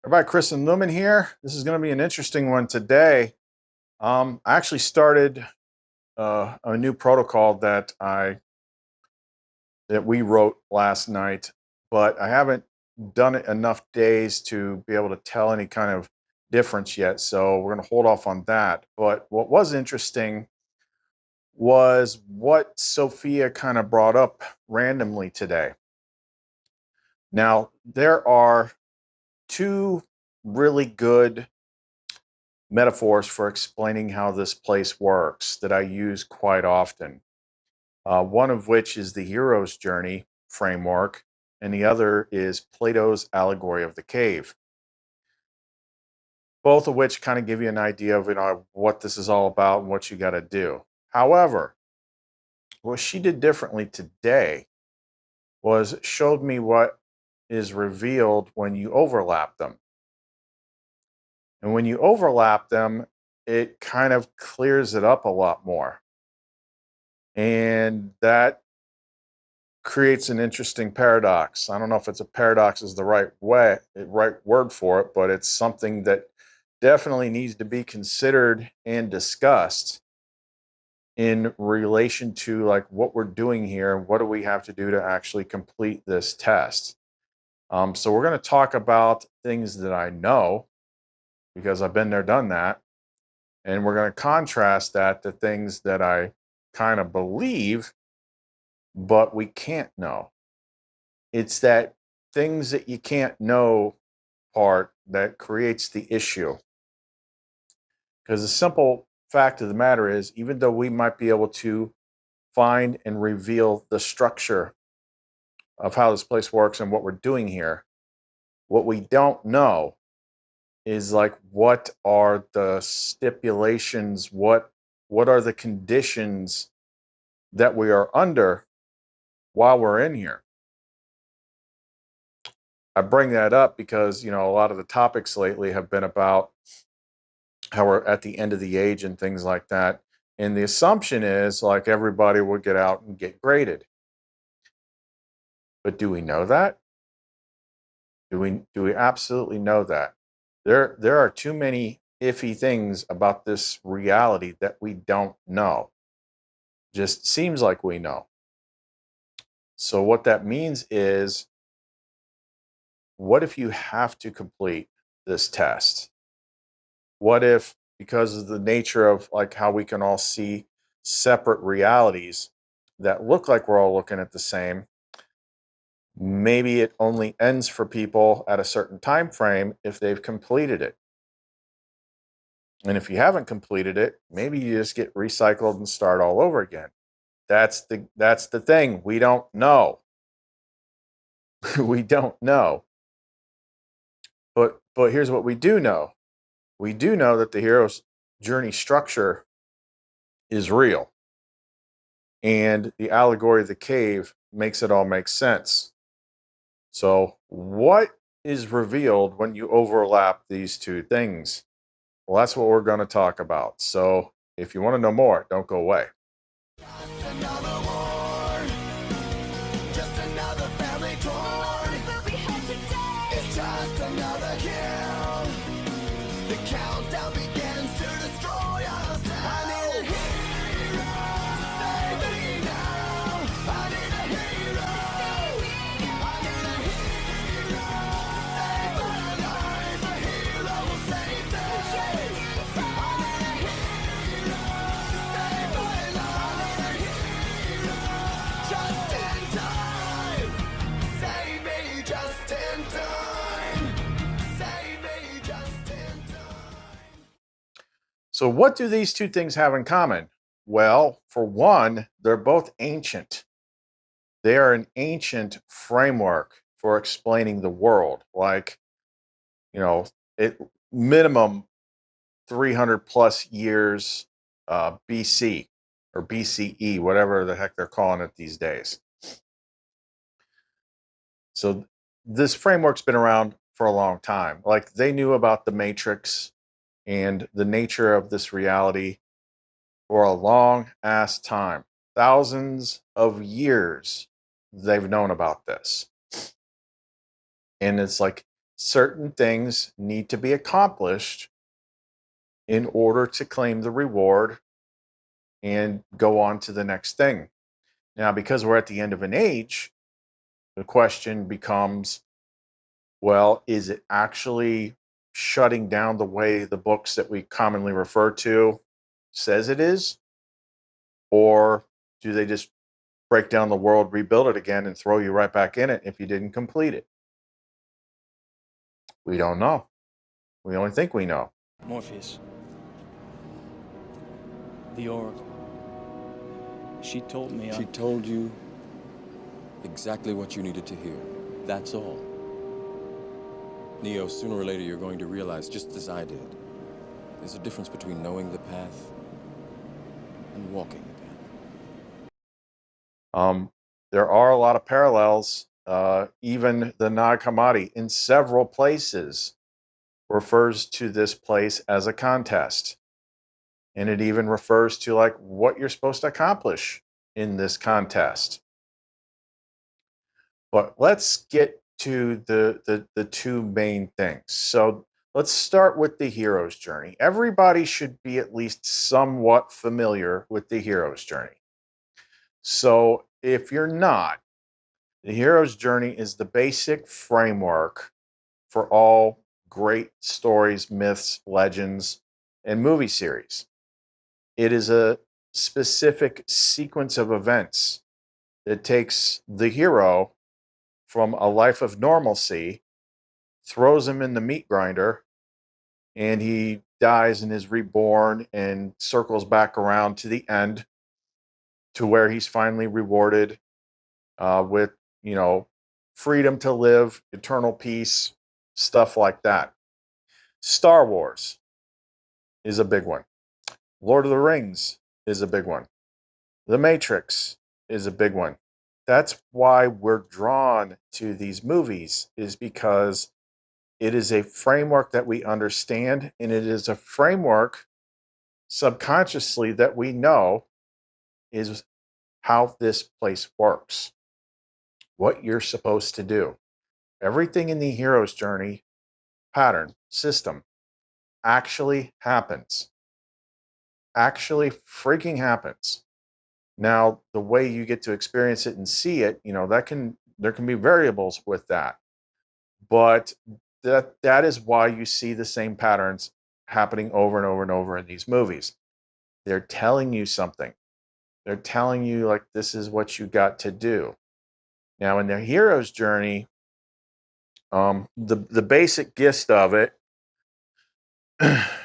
Everybody, Chris and Lumen here. This is going to be an interesting one today. I actually started a new protocol that we wrote last night, but I haven't done it enough days to be able to tell any kind of difference yet. So we're going to hold off on that. But what was interesting was what Sophia kind of brought up randomly today. Now, there are two really good metaphors for explaining how this place works that I use quite often. One of which is the hero's journey framework, and the other is Plato's Allegory of the Cave. Both of which kind of give you an idea of what this is all about and what you got to do. However, what she did differently today was showed me what is revealed when you overlap them. And when you overlap them, it kind of clears it up a lot more. And that creates an interesting paradox. I don't know if it's a paradox is the right word for it, but it's something that definitely needs to be considered and discussed in relation to like what we're doing here and what do we have to do to actually complete this test. So we're going to talk about things that I know because I've been there, done that, and we're going to contrast that to things that I kind of believe, but we can't know. It's that things that you can't know part that creates the issue. Because the simple fact of the matter is, even though we might be able to find and reveal the structure of how this place works and what we're doing here, what we don't know is like what are the stipulations, what are the conditions that we are under while we're in here. I bring that up because, a lot of the topics lately have been about how we're at the end of the age and things like that. And the assumption is like everybody will get out and get graded. But do we know that? Do we absolutely know that? There are too many iffy things about this reality that we don't know. Just seems like we know. So what that means is, what if you have to complete this test? What if, because of the nature of like how we can all see separate realities that look like we're all looking at the same, maybe it only ends for people at a certain time frame if they've completed it. And if you haven't completed it, maybe you just get recycled and start all over again. That's the thing. We don't know. We don't know. But here's what we do know. We do know that the hero's journey structure is real. And the allegory of the cave makes it all make sense. So, what is revealed when you overlap these two things? Well, that's what we're going to talk about. So, if you want to know more, don't go away. Just another war, just another family torn. It's just another kill. The countdown begins to destroy us now. I need a hero to save me now. I need a hero. I need a hero to save my life. A hero will save me. I need a hero to save my life. Just in time. Save me just in time. Save me just in time. So, what do these two things have in common? Well, for one, they're both ancient. They are an ancient framework for explaining the world. Like, it minimum 300 plus years BC or BCE, whatever the heck they're calling it these days. So this framework's been around for a long time. Like they knew about the matrix and the nature of this reality for a long ass time. Thousands of years they've known about this. And it's like certain things need to be accomplished in order to claim the reward and go on to the next thing. Now, because we're at the end of an age, the question becomes, well, is it actually shutting down the way the books that we commonly refer to says it is? Or do they just break down the world, rebuild it again, and throw you right back in it if you didn't complete it? We don't know. We only think we know. Morpheus. The Oracle. She told me She told you exactly what you needed to hear. That's all. Neo, sooner or later you're going to realize, just as I did, there's a difference between knowing the path and walking the path. There are a lot of parallels. Even the Nag Hammadi in several places refers to this place as a contest. And it even refers to like what you're supposed to accomplish in this contest. But let's get to the two main things. So let's start with the hero's journey. Everybody should be at least somewhat familiar with the hero's journey. So if you're not, the hero's journey is the basic framework for all great stories, myths, legends, and movie series. It is a specific sequence of events that takes the hero from a life of normalcy, throws him in the meat grinder, and he dies and is reborn and circles back around to the end to where he's finally rewarded with, freedom to live, eternal peace, stuff like that. Star Wars is a big one. Lord of the Rings is a big one. The Matrix is a big one. That's why we're drawn to these movies, is because it is a framework that we understand, and it is a framework subconsciously that we know is how this place works, what you're supposed to do. Everything in the hero's journey pattern system actually happens. Actually freaking happens. Now, the way you get to experience it and see it, there can be variables with that. But that is why you see the same patterns happening over and over and over in these movies. They're telling you something. They're telling you like this is what you got to do. Now, in their hero's journey, the basic gist of it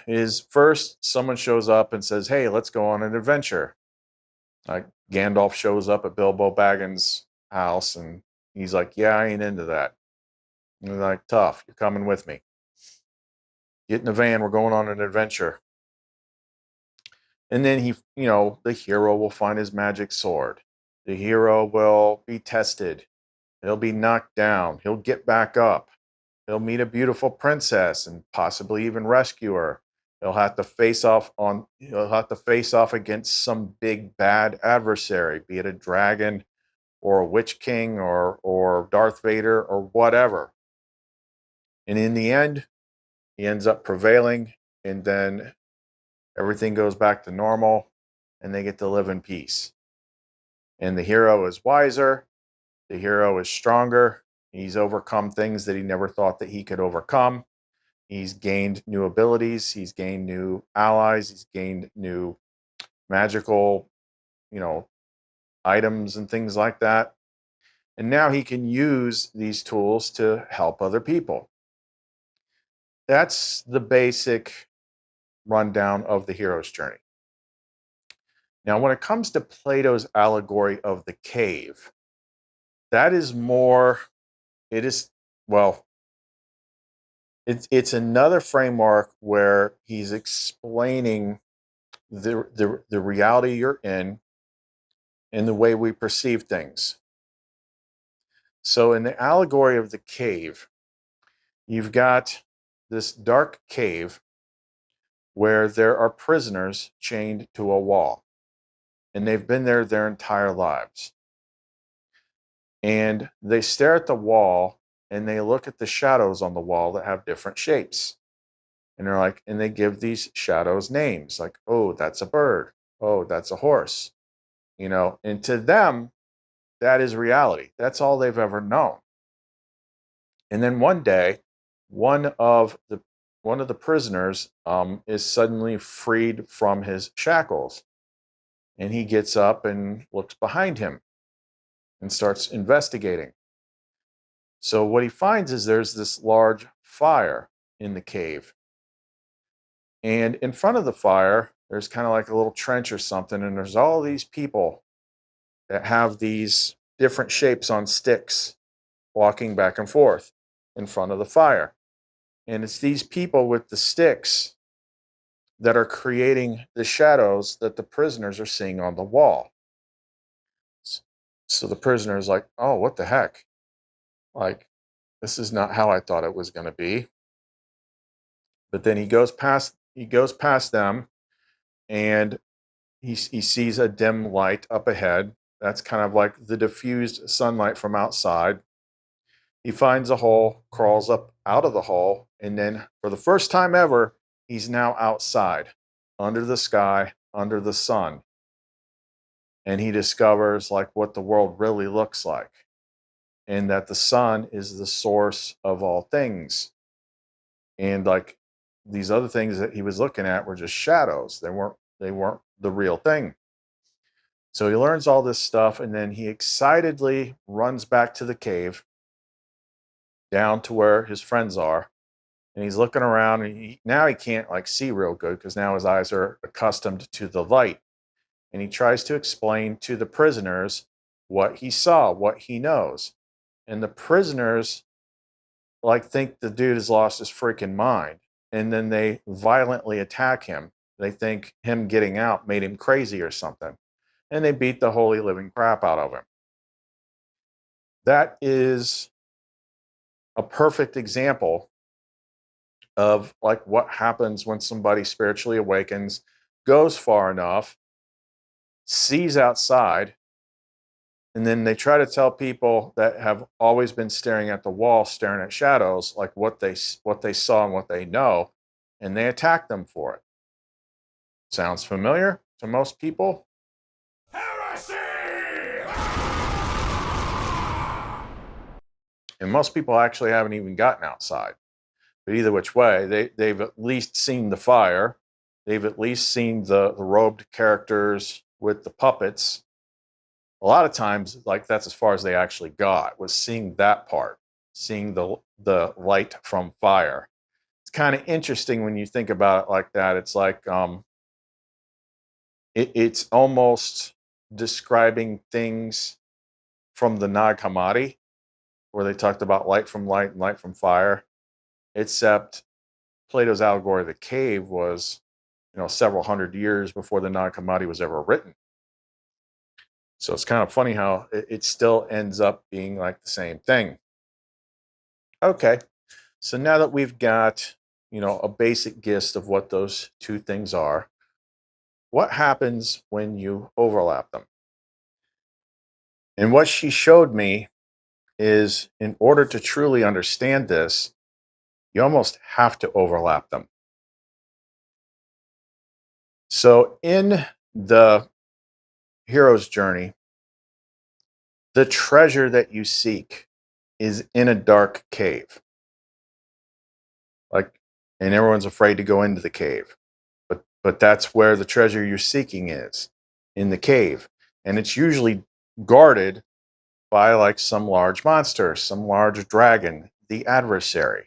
is first someone shows up and says, "Hey, let's go on an adventure." Like Gandalf shows up at Bilbo Baggins' house, and he's like, "Yeah, I ain't into that." And they're like, "Tough, you're coming with me. Get in the van, we're going on an adventure." And then the hero will find his magic sword. The hero will be tested. He'll be knocked down. He'll get back up. He'll meet a beautiful princess and possibly even rescue her. He'll have to face off against some big bad adversary, be it a dragon or a witch king or Darth Vader or whatever. And in the end, he ends up prevailing, and then everything goes back to normal and they get to live in peace. And the hero is wiser, the hero is stronger, he's overcome things that he never thought that he could overcome. He's gained new abilities, he's gained new allies, he's gained new magical, items and things like that. And now he can use these tools to help other people. That's the basic rundown of the hero's journey. Now, when it comes to Plato's allegory of the cave, that is more, it is, well, it's another framework where he's explaining the reality you're in and the way we perceive things. So in the allegory of the cave, you've got this dark cave where there are prisoners chained to a wall, and they've been there their entire lives. And they stare at the wall and they look at the shadows on the wall that have different shapes. And they're like, and they give these shadows names like, oh, that's a bird. Oh, that's a horse. And to them, that is reality. That's all they've ever known. And then one day, one of the one of the prisoners is suddenly freed from his shackles, and he gets up and looks behind him and starts investigating. So what he finds is there's this large fire in the cave, and in front of the fire, there's kind of like a little trench or something, and there's all these people that have these different shapes on sticks walking back and forth in front of the fire. And it's these people with the sticks that are creating the shadows that the prisoners are seeing on the wall. So the prisoner is like, oh, what the heck? Like, this is not how I thought it was going to be. But then he goes past them, and he sees a dim light up ahead. That's kind of like the diffused sunlight from outside. He finds a hole, crawls up out of the hole, and then for the first time ever, he's now outside, under the sky, under the sun. And he discovers like what the world really looks like, and that the sun is the source of all things. And like these other things that he was looking at were just shadows. They weren't the real thing. So he learns all this stuff, and then he excitedly runs back to the cave, down to where his friends are, and he's looking around, and now he can't like see real good because now his eyes are accustomed to the light. And he tries to explain to the prisoners what he saw, what he knows. And the prisoners like think the dude has lost his freaking mind, and then they violently attack him. They think him getting out made him crazy or something, and they beat the holy living crap out of him. That is a perfect example of like what happens when somebody spiritually awakens, goes far enough, sees outside, and then they try to tell people that have always been staring at the wall, staring at shadows, like what they saw and what they know, and they attack them for it. Sounds familiar to most people? Heresy! And most people actually haven't even gotten outside. But either which way, they've at least seen the fire. They've at least seen the robed characters with the puppets. A lot of times, like that's as far as they actually got, was seeing that part, seeing the light from fire. It's kind of interesting when you think about it like that. It's like it's almost describing things from the Nag Hammadi, where they talked about light from light and light from fire, except Plato's Allegory of the Cave was, several hundred years before the Nag Hammadi was ever written. So it's kind of funny how it still ends up being like the same thing. Okay, so now that we've got, a basic gist of what those two things are, what happens when you overlap them? And what she showed me is in order to truly understand this, you almost have to overlap them. So in the hero's journey, the treasure that you seek is in a dark cave. Like, and everyone's afraid to go into the cave. But that's where the treasure you're seeking is, in the cave. And it's usually guarded by like some large monster, some large dragon, the adversary.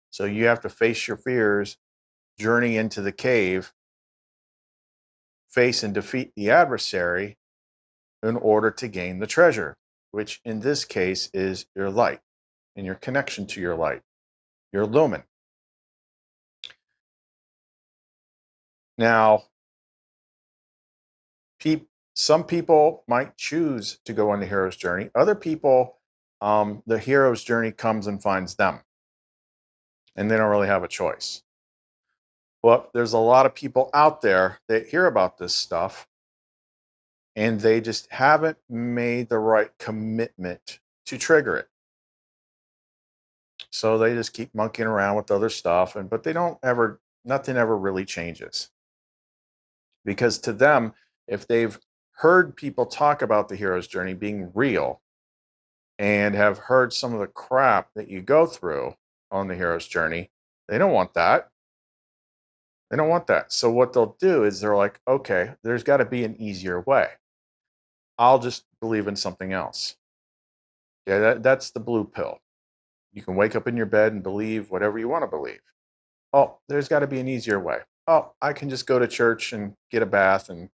So you have to face your fears, journey into the cave, face and defeat the adversary in order to gain the treasure, which in this case is your light and your connection to your light, your lumen. Now, some people might choose to go on the hero's journey. Other people, the hero's journey comes and finds them, and they don't really have a choice. But there's a lot of people out there that hear about this stuff, and they just haven't made the right commitment to trigger it. So they just keep monkeying around with other stuff, but they don't ever, nothing ever really changes. Because to them, if they've heard people talk about the hero's journey being real and have heard some of the crap that you go through on the hero's journey, they don't want that. They don't want that. So what they'll do is they're like, okay, there's got to be an easier way. I'll just believe in something else. Yeah, that's the blue pill. You can wake up in your bed and believe whatever you want to believe. Oh, there's got to be an easier way. Oh, I can just go to church and get a bath and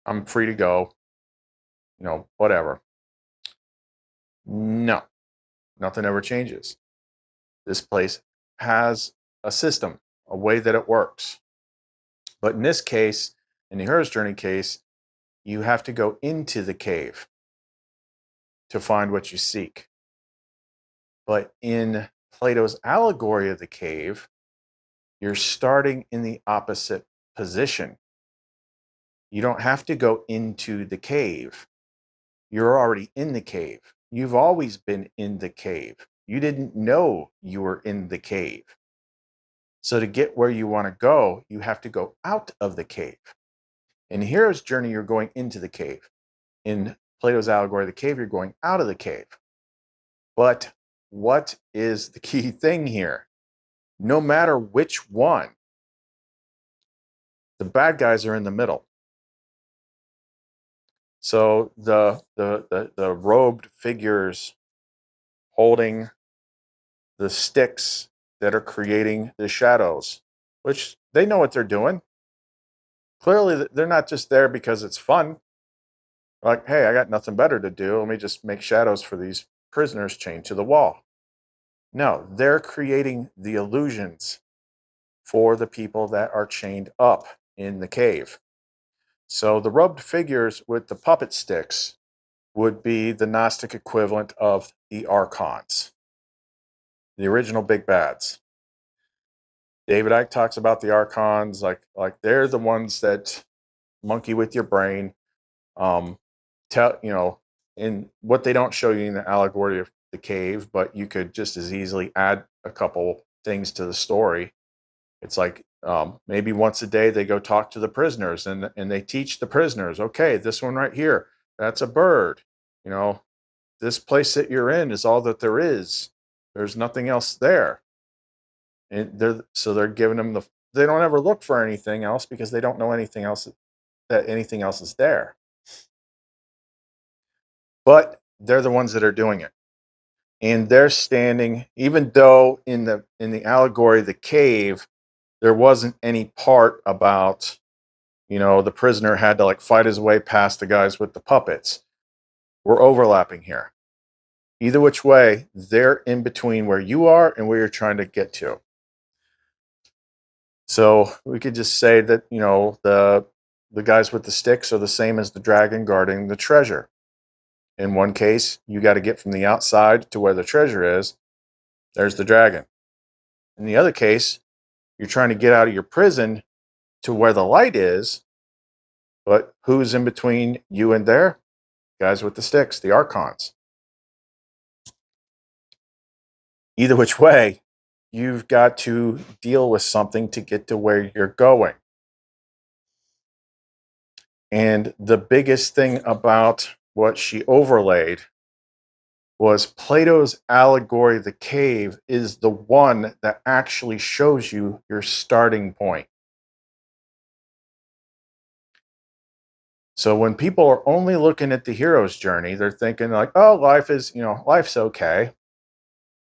I'm free to go. Whatever. No, nothing ever changes. This place has a system, a way that it works. But in this case, in the hero's journey case, you have to go into the cave to find what you seek. But in Plato's allegory of the cave, you're starting in the opposite position. You don't have to go into the cave. You're already in the cave. You've always been in the cave. You didn't know you were in the cave. So to get where you want to go, you have to go out of the cave. In the hero's journey, you're going into the cave. In Plato's allegory of the cave, you're going out of the cave. But what is the key thing here? No matter which one, the bad guys are in the middle. So the robed figures holding the sticks that are creating the shadows, which they know what they're doing. Clearly, they're not just there because it's fun. Like, hey, I got nothing better to do. Let me just make shadows for these prisoners chained to the wall. No, they're creating the illusions for the people that are chained up in the cave. So the robed figures with the puppet sticks would be the Gnostic equivalent of the archons, the original big bads. David Icke talks about the archons like they're the ones that monkey with your brain. Tell in what they don't show you in the allegory of the cave, but you could just as easily add a couple things to the story. It's like maybe once a day they go talk to the prisoners and they teach the prisoners, okay, this one right here, that's a bird. This place that you're in is all that there is. There's nothing else there. And they're giving them they don't ever look for anything else because they don't know anything else that anything else is there. But they're the ones that are doing it. And they're standing, even though in the allegory, the cave, there wasn't any part about, the prisoner had to fight his way past the guys with the puppets. We're overlapping here. Either which way, they're in between where you are and where you're trying to get to. So we could just say that, the guys with the sticks are the same as the dragon guarding the treasure. In one case, you got to get from the outside to where the treasure is. There's the dragon. In the other case, you're trying to get out of your prison to where the light is. But who's in between you and there? Guys with the sticks, the archons. Either which way, you've got to deal with something to get to where you're going. And the biggest thing about what she overlaid was Plato's allegory, the cave, is the one that actually shows you your starting point. So when people are only looking at the hero's journey, they're thinking like, oh, life's okay.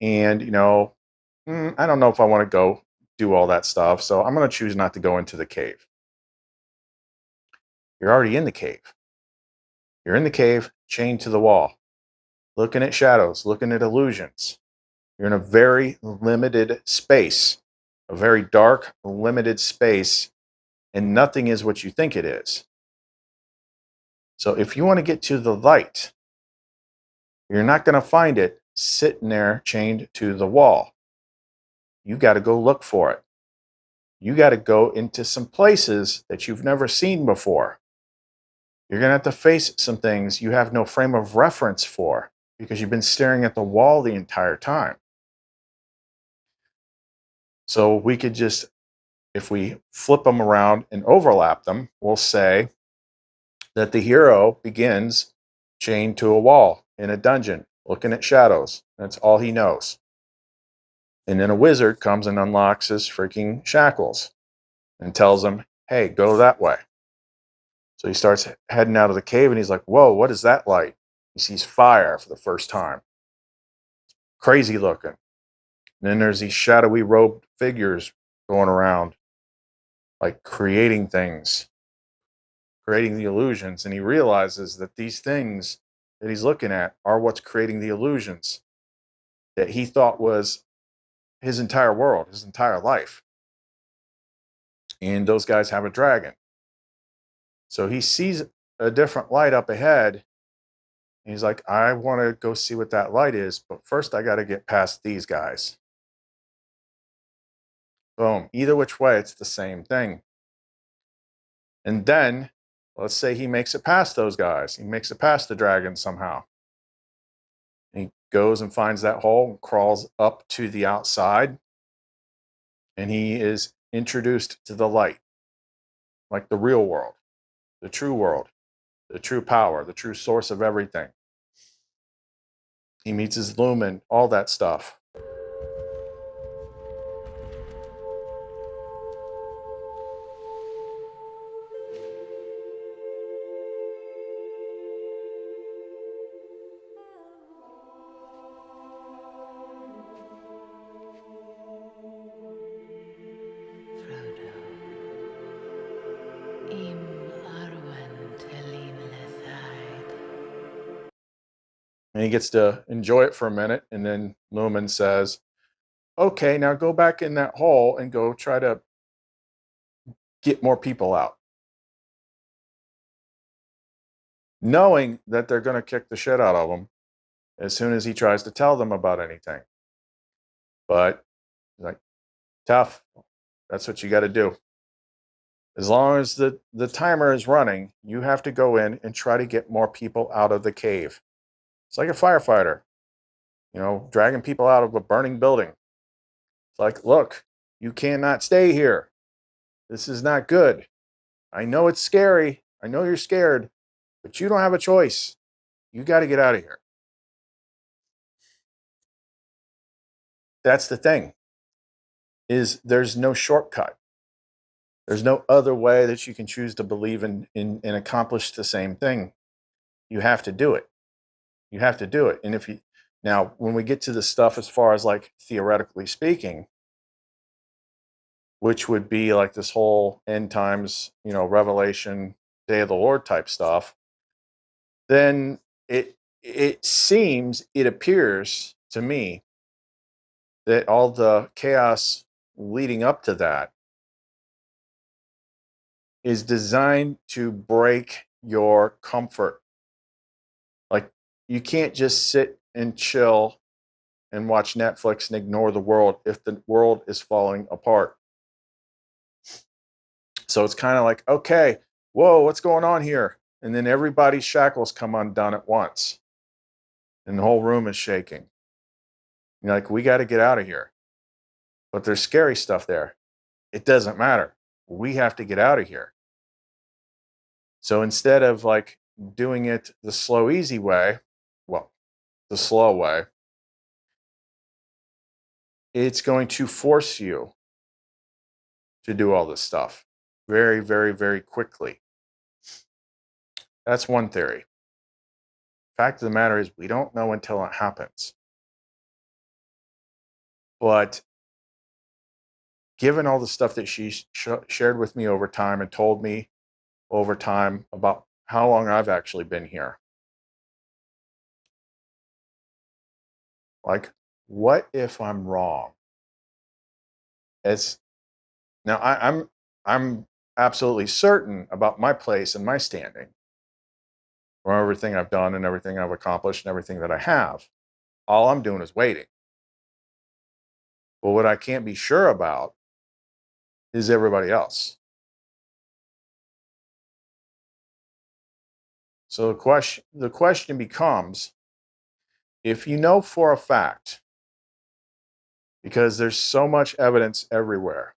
And, I don't know if I want to go do all that stuff. So I'm going to choose not to go into the cave. You're already in the cave. You're in the cave, chained to the wall, looking at shadows, looking at illusions. You're in a very limited space, a very dark, limited space, and nothing is what you think it is. So if you want to get to the light, you're not going to find it sitting there chained to the wall. You got to go look for it. You got to go into some places that you've never seen before. You're going to have to face some things you have no frame of reference for because you've been staring at the wall the entire time. So we could just, if we flip them around and overlap them, we'll say that the hero begins chained to a wall in a dungeon, looking at shadows. That's all he knows. And then a wizard comes and unlocks his freaking shackles and tells him, hey, go that way. So he starts heading out of the cave and he's like, whoa, what is that light? He sees fire for the first time. Crazy looking. And then there's these shadowy robed figures going around, like creating things, creating the illusions. And he realizes that these things that he's looking at are what's creating the illusions that he thought was his entire world, his entire life. And those guys have a dragon. So he sees a different light up ahead. And he's like, I want to go see what that light is, but first I got to get past these guys. Boom. Either which way, it's the same thing. And then, let's say he makes it past those guys. He makes it past the dragon somehow. And he goes and finds that hole and crawls up to the outside. And he is introduced to the light, like the real world, the true power, the true source of everything. He meets his lumen, all that stuff. And he gets to enjoy it for a minute. And then Lumen says, okay, now go back in that hole and go try to get more people out. Knowing that they're going to kick the shit out of him as soon as he tries to tell them about anything. But, like, tough. That's what you got to do. As long as the timer is running, you have to go in and try to get more people out of the cave. It's like a firefighter, dragging people out of a burning building. It's like, look, you cannot stay here. This is not good. I know it's scary. I know you're scared, but you don't have a choice. You got to get out of here. That's the thing, is there's no shortcut. There's no other way that you can choose to believe in and accomplish the same thing. You have to do it. You have to do it. And now, when we get to the stuff as far as like theoretically speaking, which would be like this whole end times, Revelation, Day of the Lord type stuff, then it appears to me that all the chaos leading up to that is designed to break your comfort. Like, you can't just sit and chill and watch Netflix and ignore the world if the world is falling apart. So it's kind of like, okay, whoa, what's going on here? And then everybody's shackles come undone at once. And the whole room is shaking. You're like, we got to get out of here. But there's scary stuff there. It doesn't matter. We have to get out of here. So instead of like doing it the slow, easy way, the slow way, it's going to force you to do all this stuff very, very, very quickly. That's one theory. Fact of the matter is, we don't know until it happens. But given all the stuff that she shared with me over time and told me over time about how long I've actually been here, like, what if I'm wrong? As now, I'm absolutely certain about my place and my standing. from everything I've done and everything I've accomplished and everything that I have. All I'm doing is waiting. But what I can't be sure about is everybody else. So the question becomes, if you know for a fact, because there's so much evidence everywhere,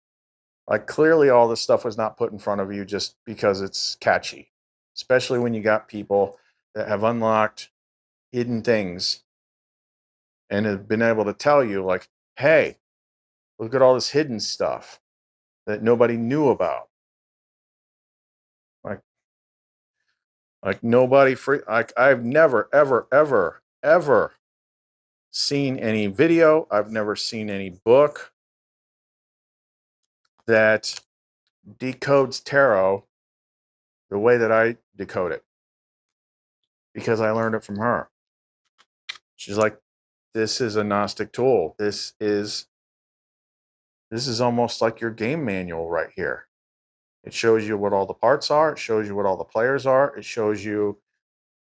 like clearly all this stuff was not put in front of you just because it's catchy, especially when you got people that have unlocked hidden things and have been able to tell you, like, hey, look at all this hidden stuff that nobody knew about. Like, nobody free, like I've never, ever seen any video. I've never seen any book that decodes tarot the way that I decode it, because I learned it from her. She's like, this is a Gnostic tool. This is almost like your game manual right here. It shows you what all the parts are. It shows you what all the players are. It shows you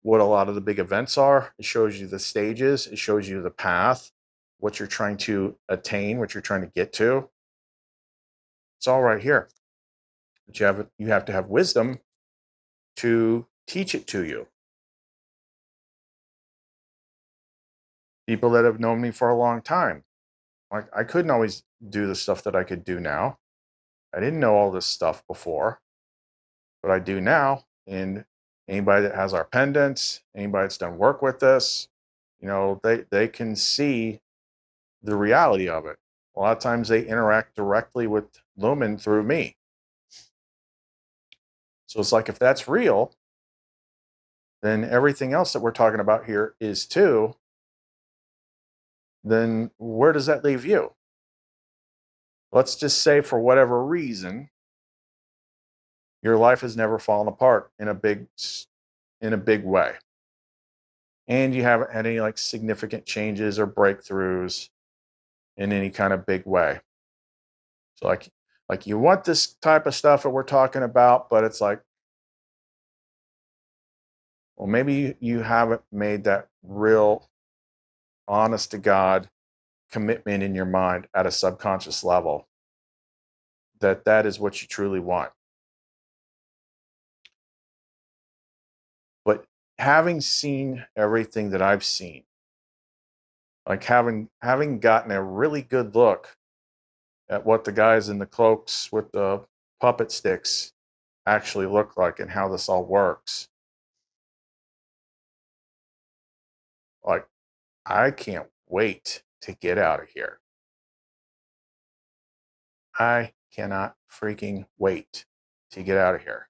what a lot of the big events are. It shows you the stages. It shows you the path, what you're trying to attain, what you're trying to get to. It's all right here. But you have to have wisdom to teach it to you. People that have known me for a long time, like I couldn't always do the stuff that I could do now. I didn't know all this stuff before, but I do now. And anybody that has our pendants, anybody that's done work with this, they can see the reality of it. A lot of times they interact directly with Lumen through me. So it's like, if that's real, then everything else that we're talking about here is too. Then where does that leave you? Let's just say, for whatever reason, your life has never fallen apart in a big way, and you haven't had any like significant changes or breakthroughs in any kind of big way. So like you want this type of stuff that we're talking about, but it's like, well, maybe you haven't made that real honest to God commitment in your mind at a subconscious level that is what you truly want. But having seen everything that I've seen, like having gotten a really good look at what the guys in the cloaks with the puppet sticks actually look like and how this all works, like I can't wait to get out of here. I cannot freaking wait to get out of here.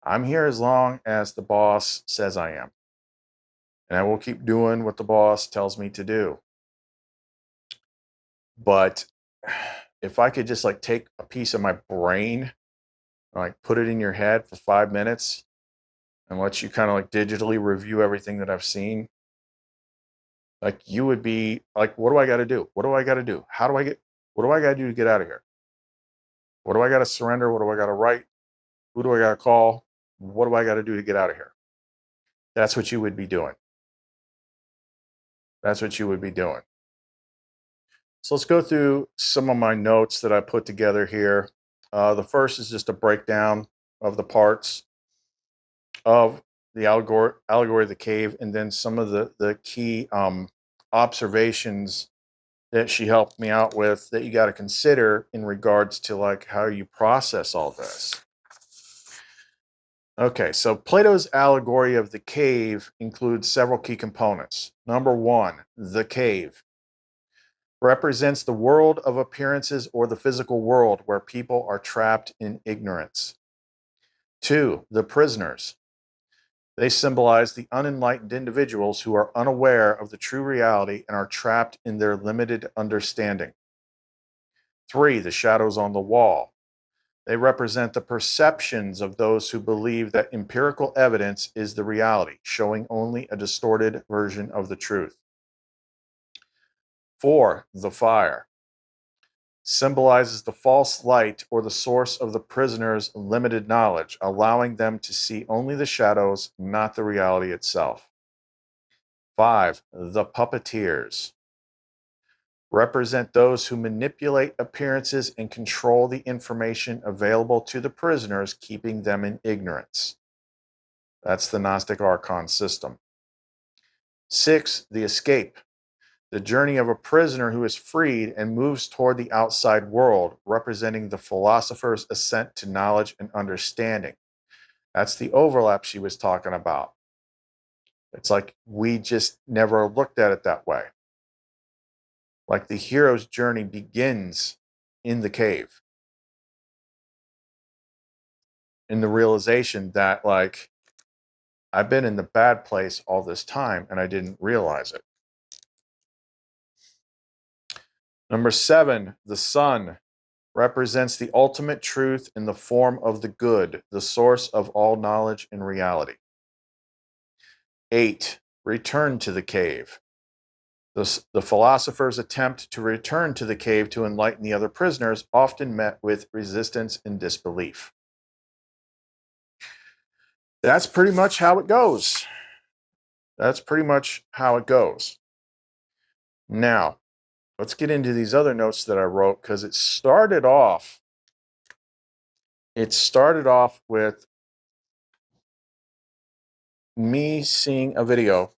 I'm here as long as the boss says I am. And I will keep doing what the boss tells me to do. But if I could just like take a piece of my brain, like put it in your head for 5 minutes and let you kind of like digitally review everything that I've seen, like you would be like, what do I got to do? What do I got to do? What do I got to do to get out of here? What do I got to surrender? What do I got to write? Who do I got to call? What do I got to do to get out of here? That's what you would be doing. That's what you would be doing. So let's go through some of my notes that I put together here. The first is just a breakdown of the parts of the allegory of the cave, and then some of the key observations that she helped me out with that you got to consider in regards to like how you process all this. Okay, so Plato's allegory of the cave includes several key components. Number one, the cave represents the world of appearances or the physical world where people are trapped in ignorance. Two, the prisoners. They symbolize the unenlightened individuals who are unaware of the true reality and are trapped in their limited understanding. Three, the shadows on the wall. They represent the perceptions of those who believe that empirical evidence is the reality, showing only a distorted version of the truth. Four, the fire. symbolizes the false light or the source of the prisoner's limited knowledge, allowing them to see only the shadows, not the reality itself. 5. The puppeteers represent those who manipulate appearances and control the information available to the prisoners, keeping them in ignorance. That's the Gnostic Archon system. 6. The escape, the journey of a prisoner who is freed and moves toward the outside world, representing the philosopher's ascent to knowledge and understanding. That's the overlap she was talking about. It's like we just never looked at it that way. Like the hero's journey begins in the cave, in the realization that, like, I've been in the bad place all this time and I didn't realize it. Number 7, the sun represents the ultimate truth in the form of the good, the source of all knowledge and reality. 8, return to the cave. The philosopher's attempt to return to the cave to enlighten the other prisoners often met with resistance and disbelief. That's pretty much how it goes. That's pretty much how it goes. Now, let's get into these other notes that I wrote, because it started off with me seeing a video,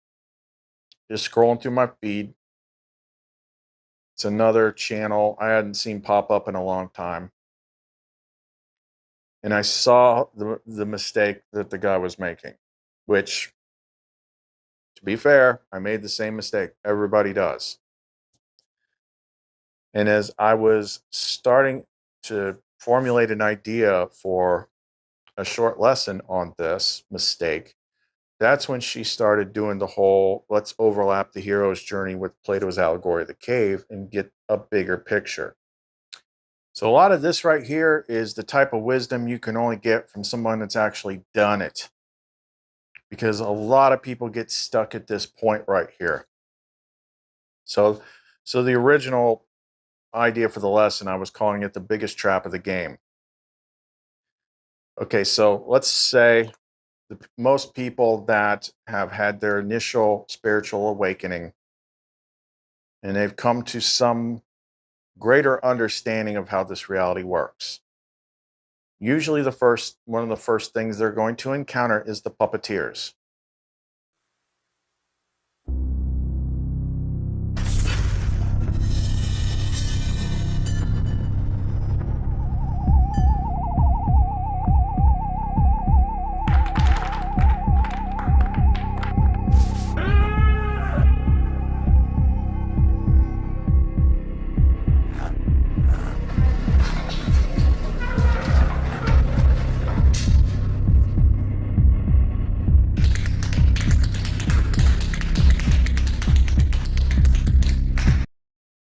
just scrolling through my feed. It's another channel I hadn't seen pop up in a long time. And I saw the mistake that the guy was making, which, to be fair, I made the same mistake. Everybody does. And as I was starting to formulate an idea for a short lesson on this mistake, that's when she started doing the whole, let's overlap the hero's journey with Plato's Allegory of the Cave and get a bigger picture. So a lot of this right here is the type of wisdom you can only get from someone that's actually done it. Because a lot of people get stuck at this point right here. So the original idea for the lesson, I was calling it the biggest trap of the game. Okay, so let's say most people that have had their initial spiritual awakening and they've come to some greater understanding of how this reality works. Usually one of the first things they're going to encounter is the puppeteers.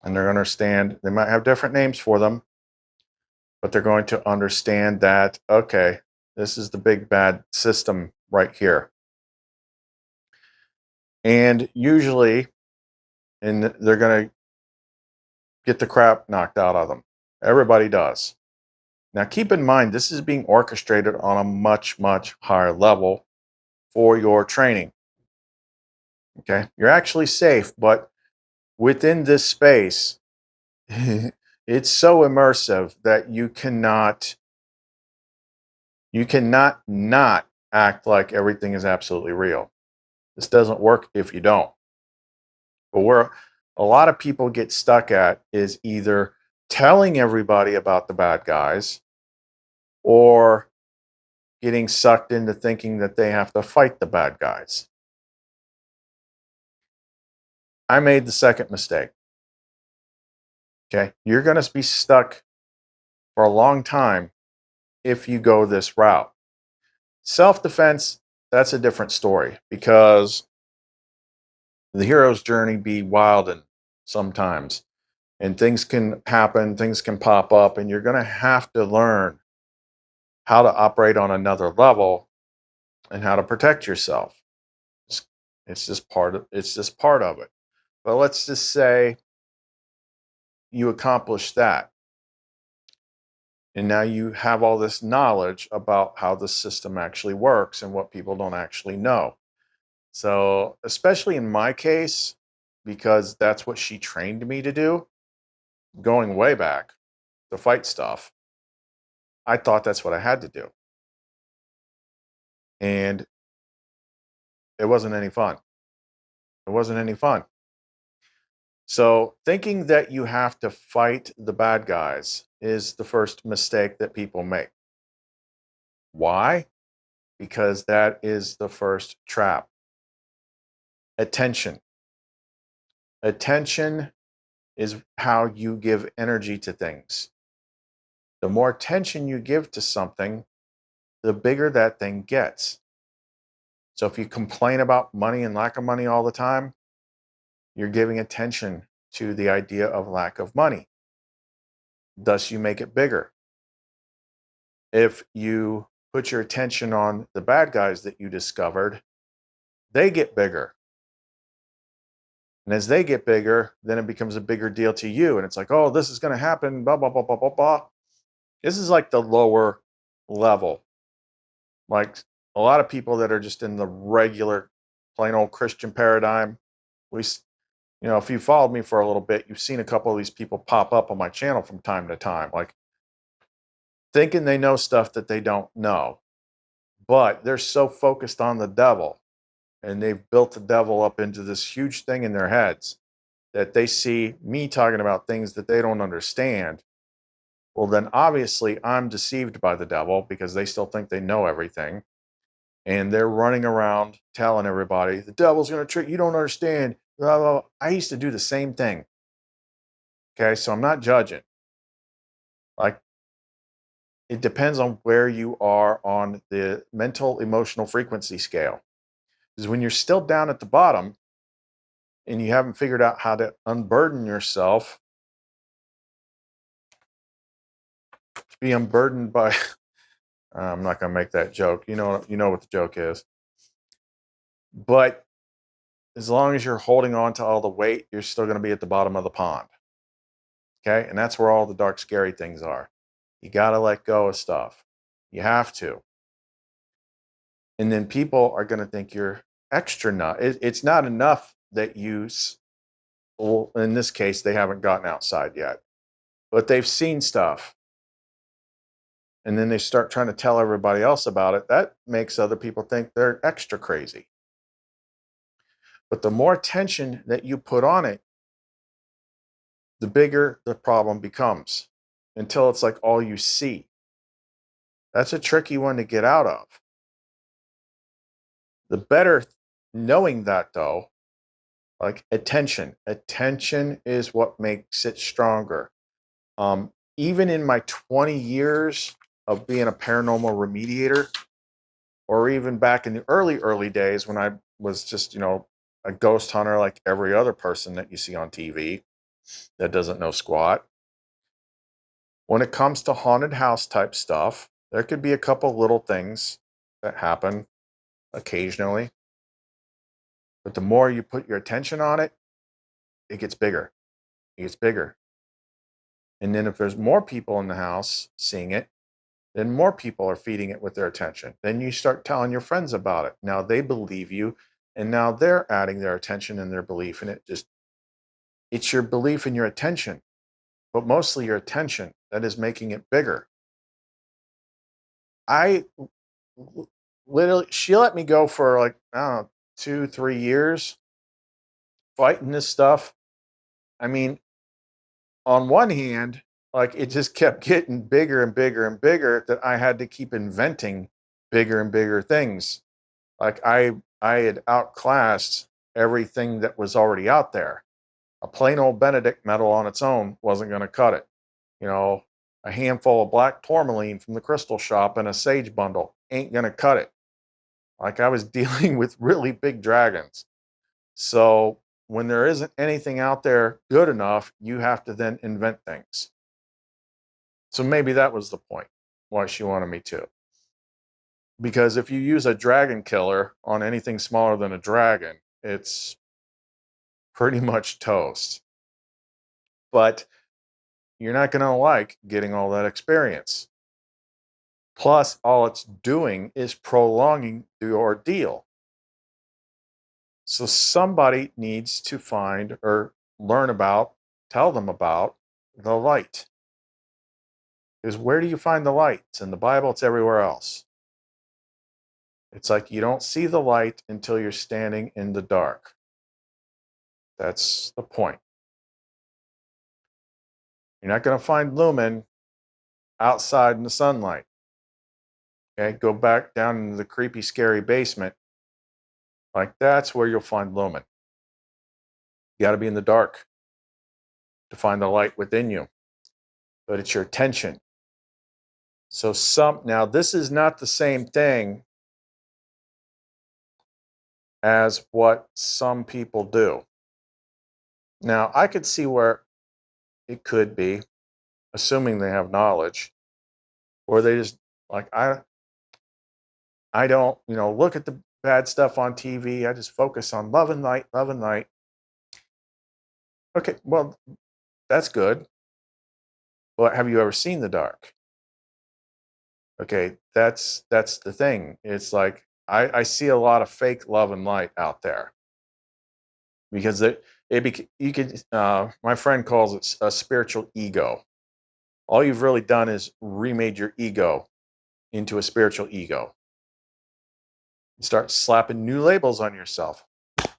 And they're going to understand, they might have different names for them, but they're going to understand that, okay, this is the big bad system right here. And usually, they're going to get the crap knocked out of them. Everybody does. Now, keep in mind, this is being orchestrated on a much, much higher level for your training. Okay, you're actually safe, but within this space, it's so immersive that you cannot not act like everything is absolutely real. This doesn't work if you don't. But where a lot of people get stuck at is either telling everybody about the bad guys or getting sucked into thinking that they have to fight the bad guys. I made the second mistake. Okay, you're going to be stuck for a long time if you go this route. Self-defense, that's a different story, because the hero's journey be wild and sometimes, and things can happen, things can pop up, and you're going to have to learn how to operate on another level and how to protect yourself. It's just part of it. But let's just say you accomplish that. And now you have all this knowledge about how the system actually works and what people don't actually know. So, especially in my case, because that's what she trained me to do, going way back to fight stuff, I thought that's what I had to do. And it wasn't any fun. It wasn't any fun. So, thinking that you have to fight the bad guys is the first mistake that people make. Why? Because that is the first trap. Attention. Attention is how you give energy to things. The more attention you give to something, the bigger that thing gets. So if you complain about money and lack of money all the time, you're giving attention to the idea of lack of money. Thus, you make it bigger. If you put your attention on the bad guys that you discovered, they get bigger. And as they get bigger, then it becomes a bigger deal to you. And it's like, oh, this is going to happen, blah, blah, blah, blah, blah, blah. This is like the lower level. Like a lot of people that are just in the regular, plain old Christian paradigm. If you followed me for a little bit, you've seen a couple of these people pop up on my channel from time to time, like thinking they know stuff that they don't know. But they're so focused on the devil and they've built the devil up into this huge thing in their heads that they see me talking about things that they don't understand. Well, then obviously I'm deceived by the devil because they still think they know everything. And they're running around telling everybody, the devil's going to trick you, you don't understand. Blah, blah, blah. I used to do the same thing. Okay, so I'm not judging. Like, it depends on where you are on the mental emotional frequency scale. Because when you're still down at the bottom and you haven't figured out how to unburden yourself, to be unburdened by, I'm not going to make that joke. You know what the joke is. But as long as you're holding on to all the weight, you're still going to be at the bottom of the pond. Okay, and that's where all the dark, scary things are. You got to let go of stuff. You have to. And then people are going to think you're extra nut. It's not enough that well, in this case, they haven't gotten outside yet, but they've seen stuff. And then they start trying to tell everybody else about it. That makes other people think they're extra crazy. But the more attention that you put on it, the bigger the problem becomes until it's like all you see. That's a tricky one to get out of. The better knowing that, though, like attention is what makes it stronger. Even in my 20 years of being a paranormal remediator, or even back in the early days when I was just, a ghost hunter like every other person that you see on TV that doesn't know squat. When it comes to haunted house type stuff, there could be a couple little things that happen occasionally. But the more you put your attention on it, it gets bigger. It gets bigger. And then if there's more people in the house seeing it, then more people are feeding it with their attention. Then you start telling your friends about it. Now they believe you, and now they're adding their attention and their belief in it. It's your belief and your attention, but mostly your attention that is making it bigger. I literally, she let me go for like, I don't know, 2-3 years fighting this stuff. I mean, on one hand, like it just kept getting bigger and bigger and bigger that I had to keep inventing bigger and bigger things. Like I had outclassed everything that was already out there. A plain old Benedict medal on its own wasn't going to cut it. A handful of black tourmaline from the crystal shop and a sage bundle ain't going to cut it. Like I was dealing with really big dragons. So when there isn't anything out there good enough, you have to then invent things. So maybe that was the point why she wanted me to. Because if you use a dragon killer on anything smaller than a dragon, it's pretty much toast. But you're not going to like getting all that experience. Plus, all it's doing is prolonging the ordeal. So somebody needs to find or learn about, tell them about the light. Because where do you find the light? It's in the Bible, it's everywhere else. It's like you don't see the light until you're standing in the dark. That's the point. You're not going to find lumen outside in the sunlight. Okay, go back down into the creepy, scary basement. Like that's where you'll find lumen. You got to be in the dark to find the light within you. But it's your attention. So now this is not the same thing as what some people do. Now, I could see where it could be, assuming they have knowledge, or they just like I don't, look at the bad stuff on TV. I just focus on love and light, love and light. Okay, well, that's good. But have you ever seen the dark? Okay, that's the thing. It's like I see a lot of fake love and light out there because you could my friend calls it a spiritual ego. All you've really done is remade your ego into a spiritual ego. You start slapping new labels on yourself.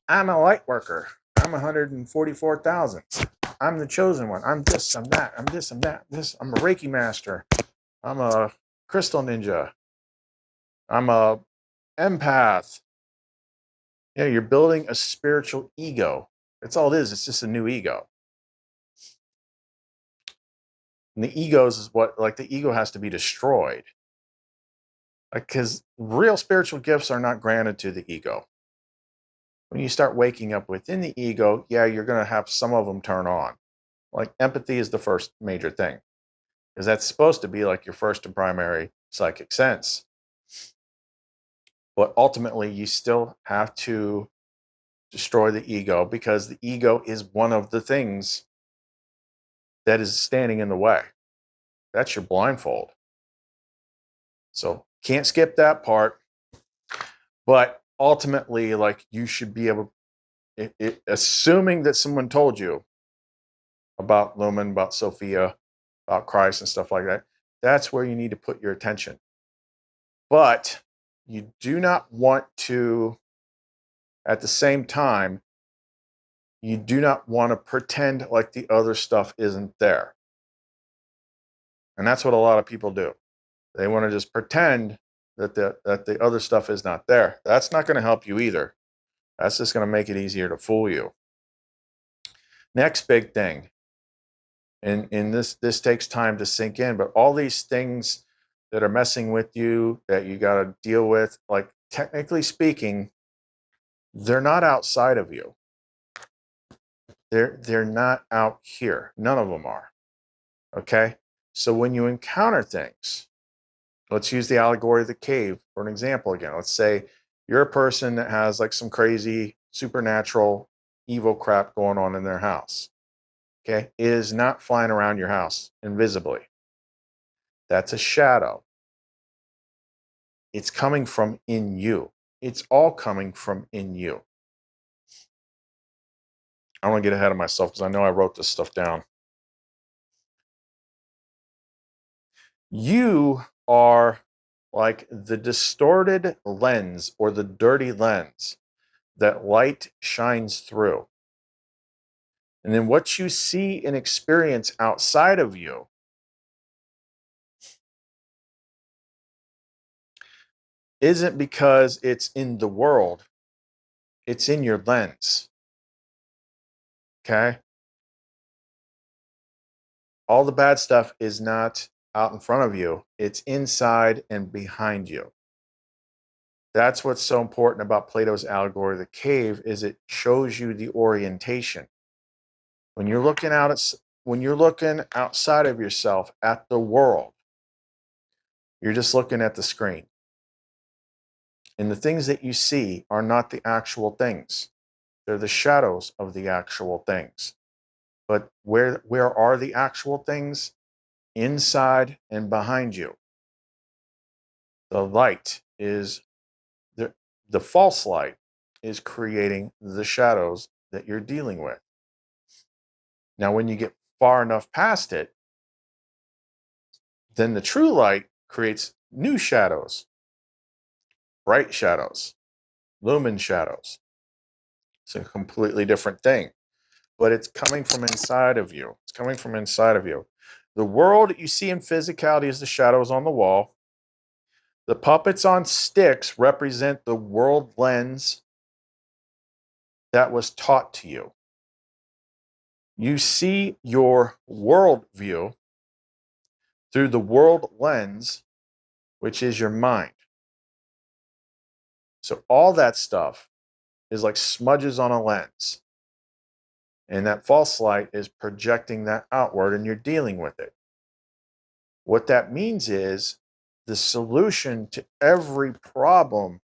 I'm a light worker. I'm 144,000. I'm the chosen one. I'm this, I'm that. I'm this, I'm that. I'm a Reiki master. I'm a crystal ninja. I'm a empath. Yeah, you're building a spiritual ego. That's all it is. It's just a new ego. And the egos is the ego has to be destroyed. Because real spiritual gifts are not granted to the ego. When you start waking up within the ego, yeah, you're going to have some of them turn on. Like empathy is the first major thing. Because that's supposed to be like your first and primary psychic sense. But ultimately, you still have to destroy the ego because the ego is one of the things that is standing in the way. That's your blindfold. So can't skip that part. But ultimately, like you should be able, assuming that someone told you about Lumen, about Sophia, about Christ and stuff like that, that's where you need to put your attention. But you do not want to, at the same time, you do not want to pretend like the other stuff isn't there. And that's what a lot of people do. They want to just pretend that the other stuff is not there. That's not going to help you either. That's just going to make it easier to fool you. Next big thing, and this takes time to sink in, but all these things that are messing with you that you got to deal with, like technically speaking, they're not outside of you. They're not out here. None of them are. Okay? So when you encounter things, let's use the allegory of the cave for an example again. Let's say you're a person that has like some crazy supernatural evil crap going on in their house. Okay? It is not flying around your house invisibly. That's a shadow. It's coming from in you. It's all coming from in you. I don't want to get ahead of myself because I know I wrote this stuff down. You are like the distorted lens or the dirty lens that light shines through. And then what you see and experience outside of you isn't because it's in the world, it's in your lens. Okay? All the bad stuff is not out in front of you, it's inside and behind you. That's what's so important about Plato's allegory of the cave is it shows you the orientation. When you're looking outside of yourself at the world, you're just looking at the screen. And the things that you see are not the actual things. They're the shadows of the actual things. But where are the actual things? Inside and behind you. The light is the false light is creating the shadows that you're dealing with. Now, when you get far enough past it, then the true light creates new shadows, bright shadows, lumen shadows. It's a completely different thing, but it's coming from inside of you. It's coming from inside of you. The world you see in physicality is the shadows on the wall. The puppets on sticks represent the world lens that was taught to you. You see your worldview through the world lens, which is your mind. So all that stuff is like smudges on a lens. And that false light is projecting that outward, and you're dealing with it. What that means is the solution to every problem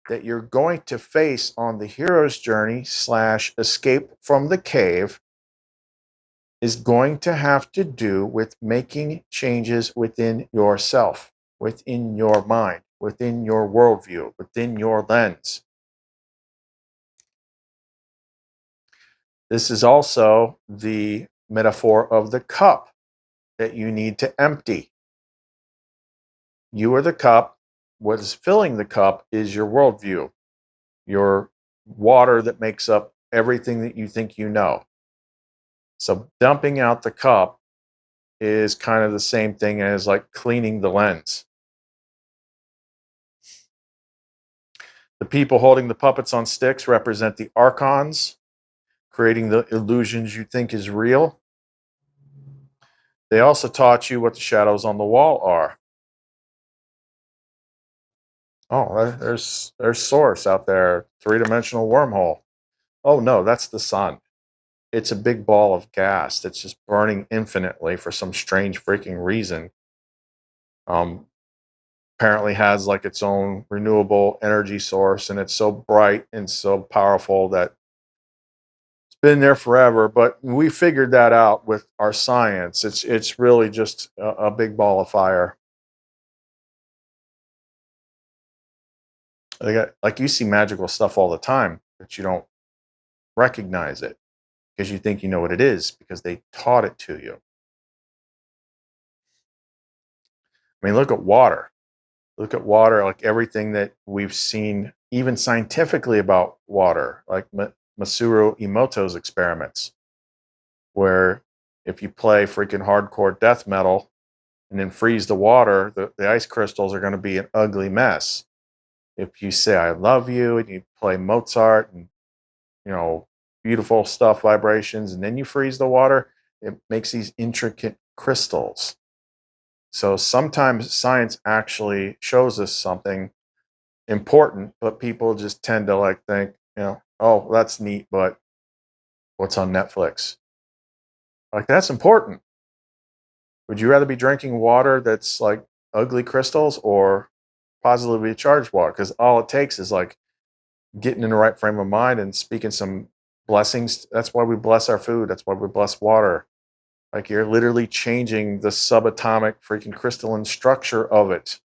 that you're going to face on the hero's journey / escape from the cave is going to have to do with making changes within yourself, within your mind, within your worldview, within your lens. This is also the metaphor of the cup that you need to empty. You are the cup. What is filling the cup is your worldview, your water that makes up everything that you think you know. So dumping out the cup is kind of the same thing as like cleaning the lens. The people holding the puppets on sticks represent the archons, creating the illusions you think is real. They also taught you what the shadows on the wall are. Oh, there's Source out there, three-dimensional wormhole. Oh no, that's the sun. It's a big ball of gas that's just burning infinitely for some strange freaking reason. Apparently has like its own renewable energy source, and it's so bright and so powerful that it's been there forever. But we figured that out with our science. It's really just a big ball of fire. Like you see magical stuff all the time, but you don't recognize it because you think you know what it is because they taught it to you. I mean, look at water. Look at water, like everything that we've seen, even scientifically about water, like Masaru Emoto's experiments, where if you play freaking hardcore death metal and then freeze the water, the ice crystals are going to be an ugly mess. If you say, I love you, and you play Mozart and, you know, beautiful stuff, vibrations, and then you freeze the water, it makes these intricate crystals. So sometimes science actually shows us something important, but people just tend to like think, oh, that's neat, but what's on Netflix? Like, that's important. Would you rather be drinking water that's like ugly crystals or positively charged water? Because all it takes is like getting in the right frame of mind and speaking some blessings. That's why we bless our food. That's why we bless water. Like, you're literally changing the subatomic freaking crystalline structure of it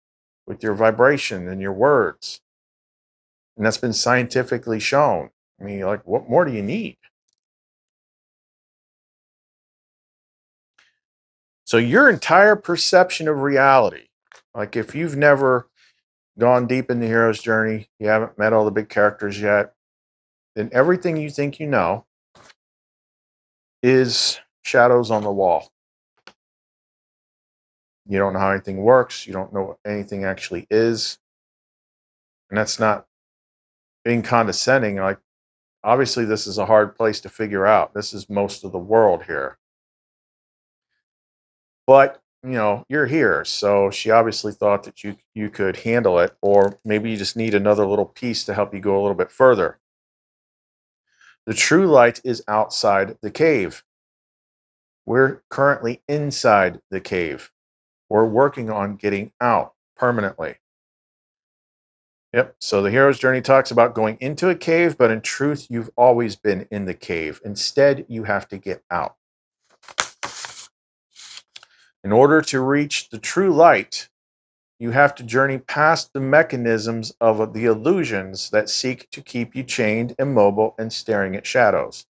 with your vibration and your words. And that's been scientifically shown. I mean, like, what more do you need? So your entire perception of reality, like if you've never gone deep in the hero's journey, you haven't met all the big characters yet, then everything you think you know is shadows on the wall. You don't know how anything works. You don't know what anything actually is. And that's not being condescending. Like, obviously, this is a hard place to figure out. This is most of the world here. But, you're here. So she obviously thought that you could handle it, or maybe you just need another little piece to help you go a little bit further. The true light is outside the cave. We're currently inside the cave. We're working on getting out permanently. Yep. So the hero's journey talks about going into a cave, but in truth, you've always been in the cave. Instead, you have to get out. In order to reach the true light, you have to journey past the mechanisms of the illusions that seek to keep you chained, immobile, and staring at shadows.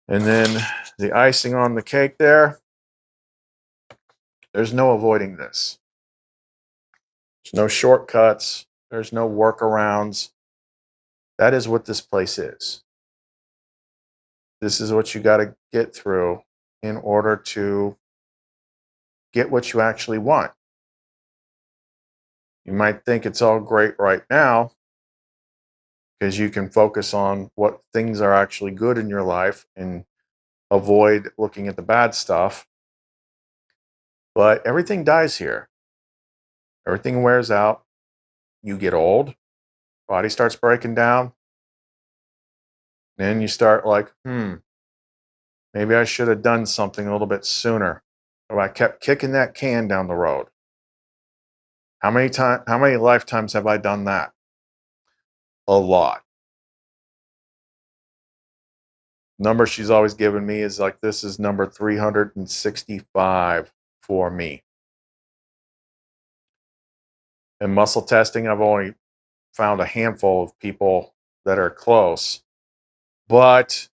And then the icing on the cake there's no avoiding this. There's no shortcuts. There's no workarounds. That is what this place is. This is what you got to get through in order to get what you actually want. You might think it's all great right now because you can focus on what things are actually good in your life and avoid looking at the bad stuff. But everything dies here. Everything wears out. You get old. Body starts breaking down. Then you start like, maybe I should have done something a little bit sooner. Or I kept kicking that can down the road. How many lifetimes have I done that? A lot. Number she's always given me is like, this is number 365 for me. In muscle testing, I've only found a handful of people that are close. But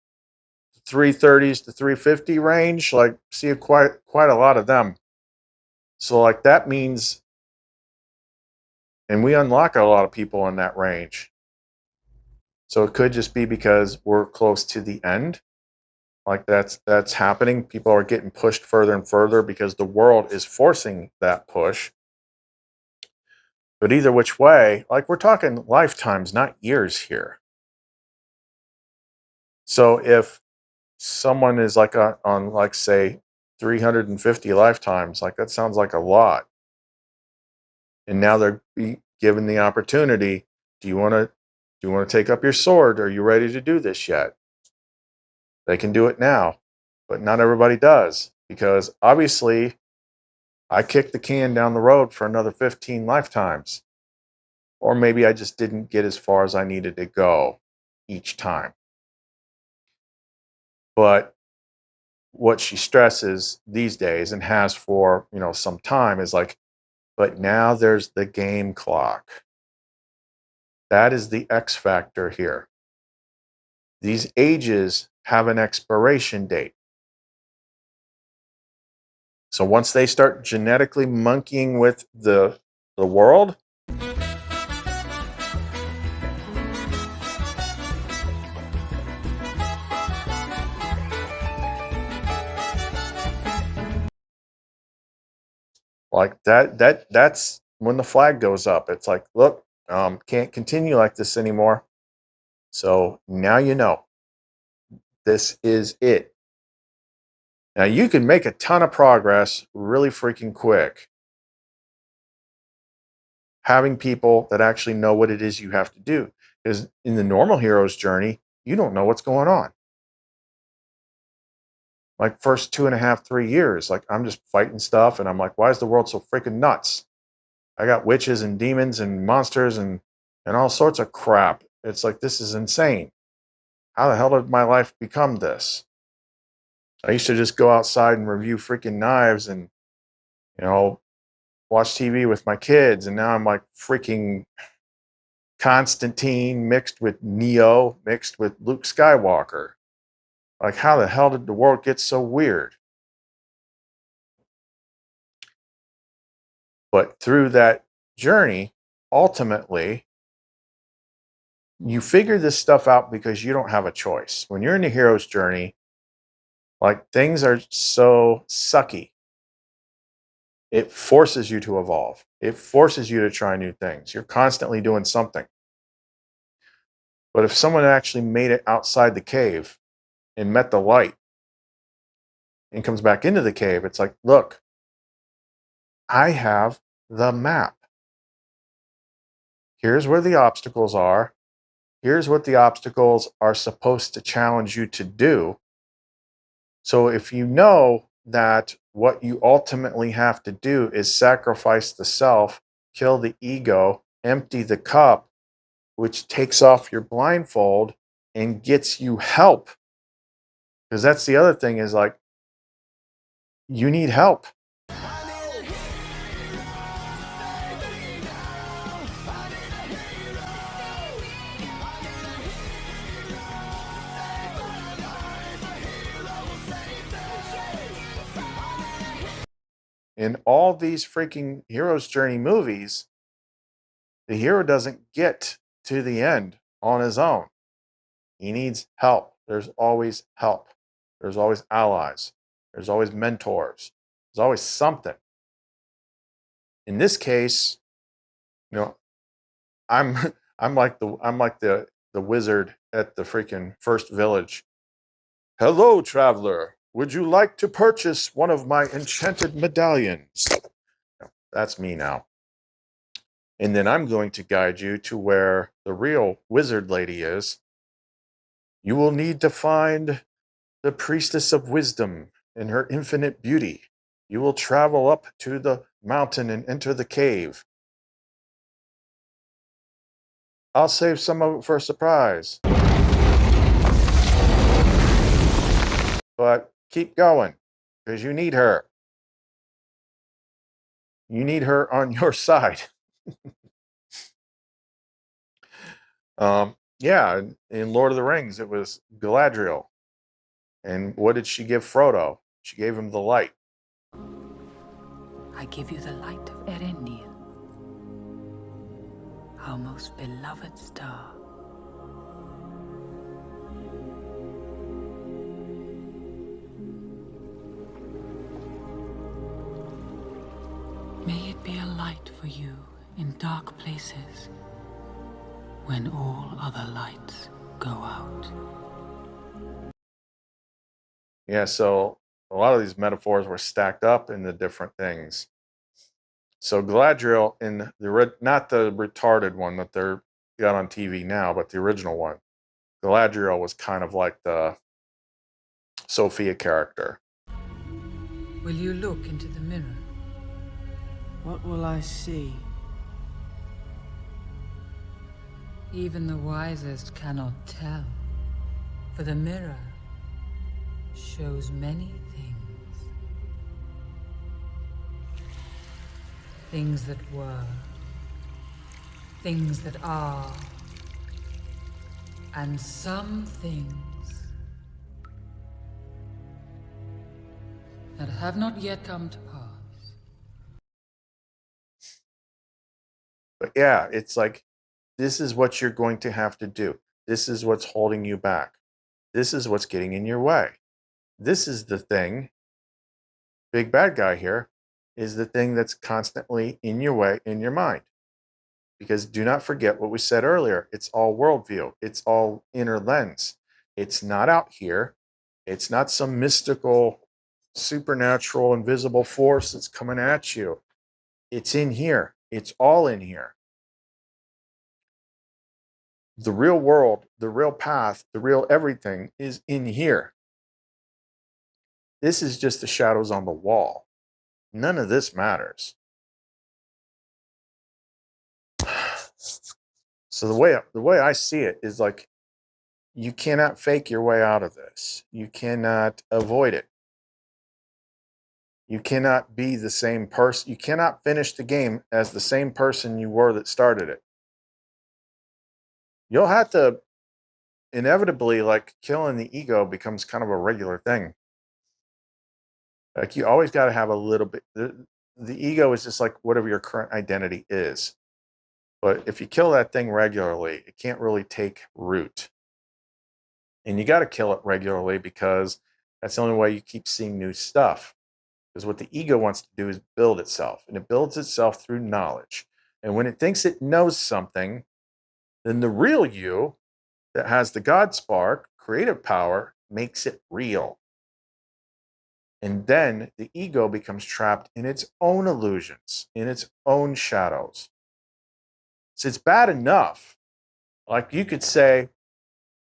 330s to 350 range, like, see quite a lot of them. So like that means, and we unlock a lot of people in that range. So it could just be because we're close to the end. Like that's happening. People are getting pushed further and further because the world is forcing that push. But either which way, like we're talking lifetimes, not years here. So if someone is like on like say 350 lifetimes, like that sounds like a lot. And now they're given the opportunity. Do you want to take up your sword? Are you ready to do this yet? They can do it now, but not everybody does because obviously I kicked the can down the road for another 15 lifetimes. Or maybe I just didn't get as far as I needed to go each time. But what she stresses these days and has for, some time is like, but now there's the game clock. That is the X factor here. These ages have an expiration date. So once they start genetically monkeying with the world, like that's when the flag goes up. It's like, look, can't continue like this anymore. So now you know. This is it. Now you can make a ton of progress really freaking quick. Having people that actually know what it is you have to do. Because in the normal hero's journey, you don't know what's going on. Like first 2.5, 3 years, like I'm just fighting stuff and I'm like, why is the world so freaking nuts? I got witches and demons and monsters and all sorts of crap. It's like, this is insane. How the hell did my life become this? I used to just go outside and review freaking knives and, watch TV with my kids. And now I'm like freaking Constantine mixed with Neo mixed with Luke Skywalker. Like, how the hell did the world get so weird? But through that journey, ultimately, you figure this stuff out because you don't have a choice. When you're in the hero's journey, like things are so sucky. It forces you to evolve. It forces you to try new things. You're constantly doing something. But if someone actually made it outside the cave and met the light and comes back into the cave, it's like, look, I have the map. Here's where the obstacles are. Here's what the obstacles are supposed to challenge you to do. So if you know that what you ultimately have to do is sacrifice the self, kill the ego, empty the cup, which takes off your blindfold and gets you help. Because that's the other thing is like, you need help. In all these freaking hero's journey movies, the hero doesn't get to the end on his own. He needs help. There's always help. There's always allies. There's always mentors. There's always something. In this case, you know, I'm I'm like the wizard at the freaking first village. Hello, traveler. Would you like to purchase one of my enchanted medallions? That's me now. And then I'm going to guide you to where the real wizard lady is. You will need to find the priestess of wisdom in her infinite beauty. You will travel up to the mountain and enter the cave. I'll save some of it for a surprise. But keep going, because you need her. You need her on your side. Yeah, in Lord of the Rings, it was Galadriel. And what did she give Frodo? She gave him the light. I give you the light of Erenir, our most beloved star. May it be a light for you in dark places when all other lights go out. Yeah, so a lot of these metaphors were stacked up in the different things. So Galadriel in not the retarded one that they're got on TV now, but the original one, Galadriel was kind of like the Sophia character. Will you look into the mirror? What will I see? Even the wisest cannot tell, for the mirror shows many things. Things that were, things that are, and some things that have not yet come to pass. But yeah, it's like, this is what you're going to have to do. This is what's holding you back. This is what's getting in your way. This is the thing. Big bad guy here is the thing that's constantly in your way, in your mind. Because do not forget what we said earlier. It's all worldview. It's all inner lens. It's not out here. It's not some mystical, supernatural, invisible force that's coming at you. It's in here. It's all in here. The real world, the real path, the real everything is in here. This is just the shadows on the wall. None of this matters. So the way I see it is like, you cannot fake your way out of this. You cannot avoid it. You cannot be the same person. You cannot finish the game as the same person you were that started it. You'll have to inevitably, like, killing the ego becomes kind of a regular thing. Like, you always got to have a little bit. The ego is just like whatever your current identity is. But if you kill that thing regularly, it can't really take root. And you got to kill it regularly because that's the only way you keep seeing new stuff. Because what the ego wants to do is build itself, and it builds itself through knowledge. And when it thinks it knows something, then the real you that has the God spark, creative power, makes it real. And then the ego becomes trapped in its own illusions, in its own shadows. So it's bad enough. Like, you could say,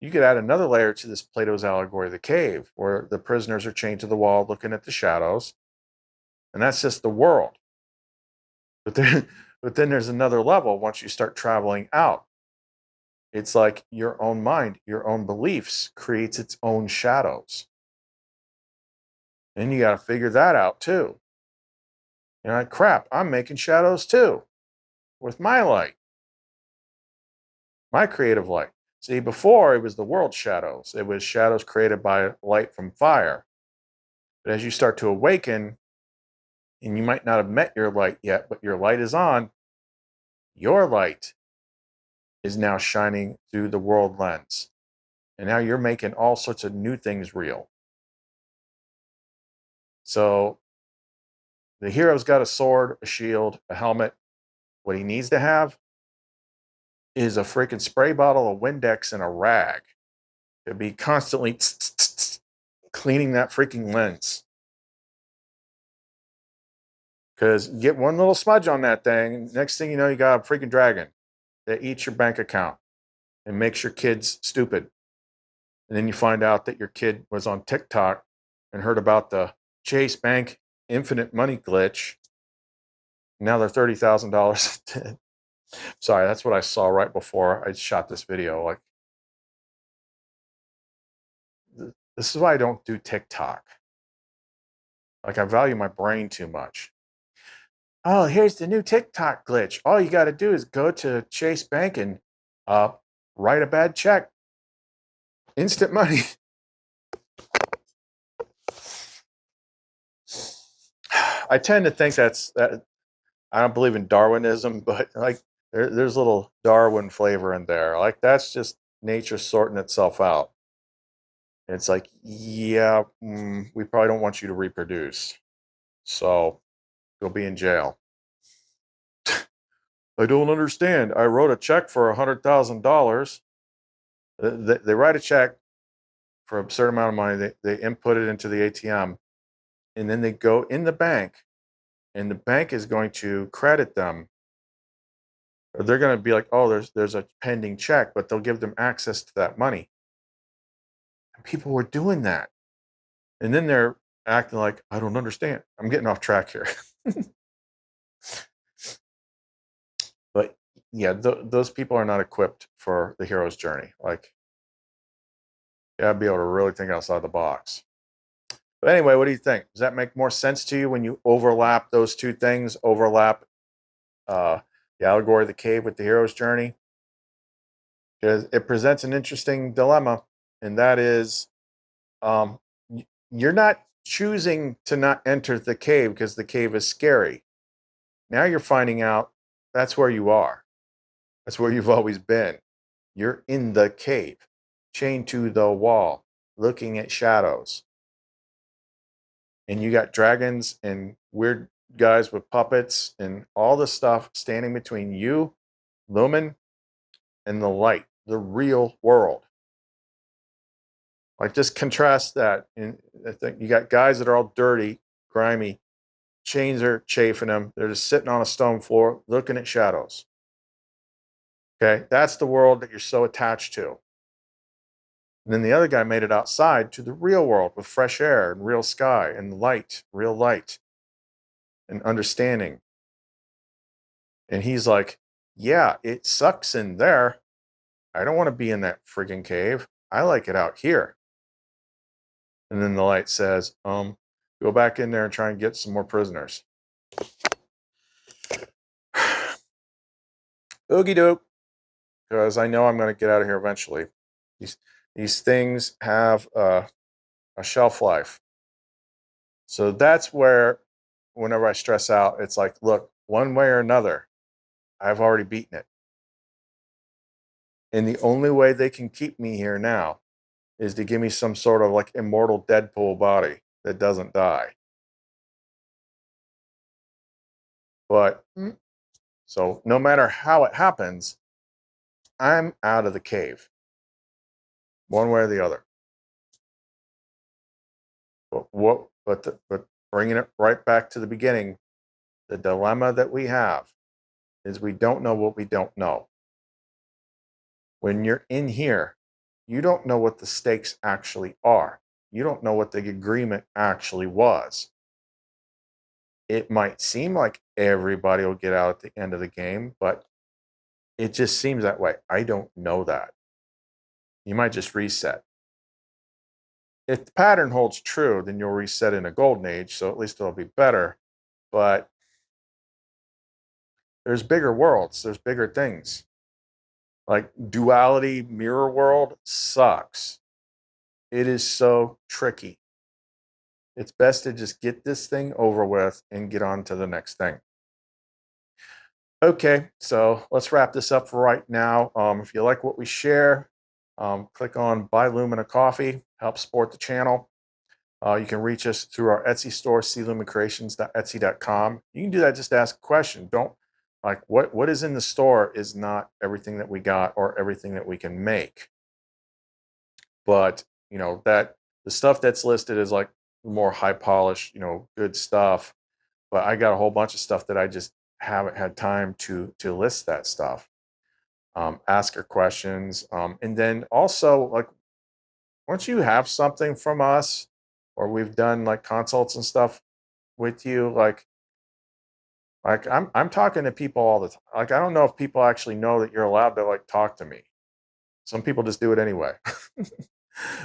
you could add another layer to this Plato's allegory of the cave, where the prisoners are chained to the wall looking at the shadows. And that's just the world. But then there's another level once you start traveling out. It's like your own mind, your own beliefs creates its own shadows. And you got to figure that out too. You're like, crap, I'm making shadows too with my light, my creative light. See, before it was the world's shadows, it was shadows created by light from fire. But as you start to awaken, and you might not have met your light yet, but your light is on, your light is now shining through the world lens. And now you're making all sorts of new things real. So the hero's got a sword, a shield, a helmet. What he needs to have is a freaking spray bottle, a Windex, and a rag to be constantly cleaning that freaking lens. Because get one little smudge on that thing, next thing you know, you got a freaking dragon that eats your bank account and makes your kids stupid. And then you find out that your kid was on TikTok and heard about the Chase Bank infinite money glitch. Now they're $30,000 dead. Sorry, that's what I saw right before I shot this video. Like, this is why I don't do TikTok. Like, I value my brain too much. Oh, here's the new TikTok glitch. All you got to do is go to Chase Bank and write a bad check. Instant money. I tend to think that I don't believe in Darwinism, but like there's a little Darwin flavor in there. Like that's just nature sorting itself out. And it's like, yeah, we probably don't want you to reproduce. So you'll be in jail. I don't understand. I wrote a check for $100,000. They write a check for a certain amount of money. They input it into the ATM, and then they go in the bank, and the bank is going to credit them. Or they're going to be like, oh, there's a pending check, but they'll give them access to that money. And people were doing that. And then they're acting like, I don't understand. I'm getting off track here. But yeah, those people are not equipped for the hero's journey. Like, you gotta be able to really think outside the box. But anyway, what do you think? Does that make more sense to you when you overlap those two things? Overlap the allegory of the cave with the hero's journey? Because it presents an interesting dilemma, and that is, you're not choosing to not enter the cave because the cave is scary. Now you're finding out that's where you are. That's where you've always been. You're in the cave, chained to the wall, looking at shadows. And you got dragons and weird guys with puppets and all the stuff standing between you, Lumen, and the light, the real world. Like, just contrast that. And I think you got guys that are all dirty, grimy, chains are chafing them. They're just sitting on a stone floor looking at shadows. Okay, that's the world that you're so attached to. And then the other guy made it outside to the real world with fresh air and real sky and light, real light and understanding. And he's like, yeah, it sucks in there. I don't want to be in that friggin' cave. I like it out here. And then the light says, go back in there and try and get some more prisoners. Oogie doke. Because I know I'm going to get out of here eventually. These things have a shelf life. So that's where, whenever I stress out, it's like, look, one way or another, I've already beaten it. And the only way they can keep me here now is to give me some sort of like immortal Deadpool body that doesn't die. But so no matter how it happens, I'm out of the cave, one way or the other. But bringing it right back to the beginning, the dilemma that we have is we don't know what we don't know. When you're in here, you don't know what the stakes actually are. You don't know what the agreement actually was. It might seem like everybody will get out at the end of the game, but it just seems that way. I don't know that. You might just reset. if the pattern holds true, then you'll reset in a golden age, so at least it'll be better. But there's bigger worlds, there's bigger things. Like duality mirror world sucks. It is so tricky. It's best to just get this thing over with and get on to the next thing. Okay, so let's wrap this up for right now. If you like what we share, click on Buy Lumina Coffee, help support the channel. You can reach us through our Etsy store, clumincreations.etsy.com. You can do that, just ask a question. Don't like what is in the store is not everything that we got or everything that we can make. But that the stuff that's listed is like more high polished, good stuff. But I got a whole bunch of stuff that I just haven't had time to list that stuff. Ask her questions. And then also, like, once you have something from us, or we've done like consults and stuff with you, like I'm talking to people all the time. Like, I don't know if people actually know that you're allowed to like talk to me. Some people just do it anyway.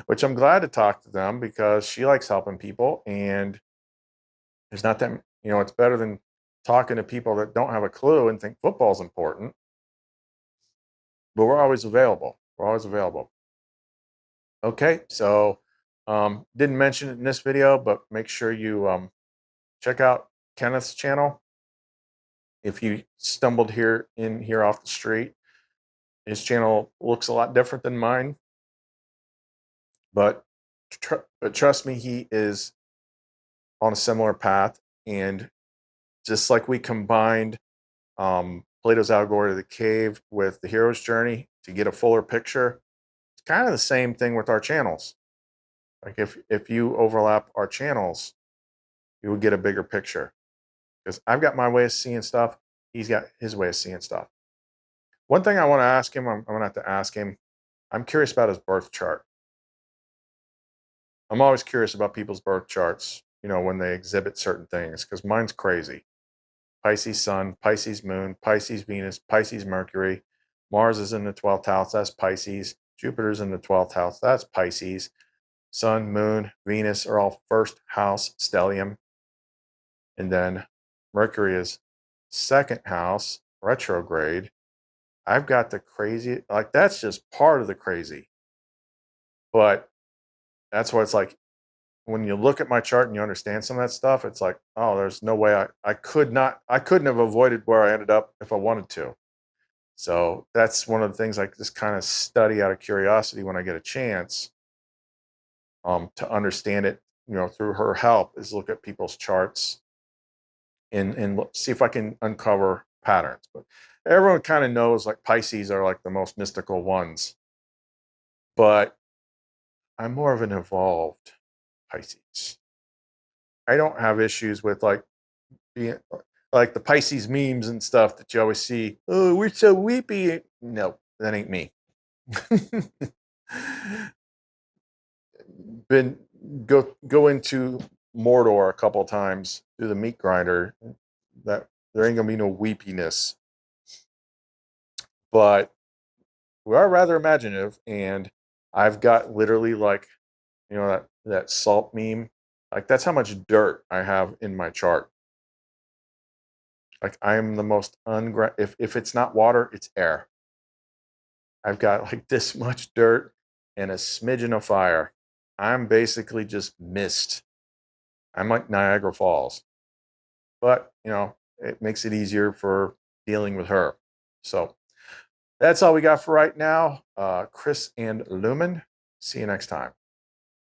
Which I'm glad to talk to them, because she likes helping people, and there's not that, it's better than talking to people that don't have a clue and think football's important. But we're always available. We're always available. Okay, so didn't mention it in this video, but make sure you check out Kenneth's channel. If you stumbled here off the street, his channel looks a lot different than mine, but trust me, he is on a similar path. And just like we combined Plato's Allegory of the Cave with the hero's journey to get a fuller picture, it's kind of the same thing with our channels. Like, if you overlap our channels, you would get a bigger picture, because I've got my way of seeing stuff, he's got his way of seeing stuff. One thing I want to ask him, I'm going to have to ask him, I'm curious about his birth chart. I'm always curious about people's birth charts, when they exhibit certain things, because mine's crazy. Pisces Sun, Pisces Moon, Pisces Venus, Pisces Mercury. Mars is in the 12th house, that's Pisces. Jupiter's in the 12th house, that's Pisces. Sun, Moon, Venus are all first house stellium. And then Mercury is second house, retrograde. I've got the crazy, like, that's just part of the crazy. But that's why it's like, when you look at my chart and you understand some of that stuff, it's like, oh, there's no way I couldn't have avoided where I ended up if I wanted to. So that's one of the things I just kind of study out of curiosity when I get a chance, to understand it, through her help, is look at people's charts and see if I can uncover patterns. But everyone kind of knows like Pisces are like the most mystical ones, but I'm more of an evolved Pisces. I don't have issues with like being like the Pisces memes and stuff that you always see. Oh, we're so weepy. No, that ain't me. Been go into Mordor a couple of times through the meat grinder. That there ain't gonna be no weepiness. But we are rather imaginative, and I've got literally like, that salt meme. Like, that's how much dirt I have in my chart. Like, I am the most if it's not water, it's air. I've got like this much dirt and a smidgen of fire. I'm basically just mist. I'm like Niagara Falls. But, it makes it easier for dealing with her. So that's all we got for right now. Chris and Lumen. See you next time.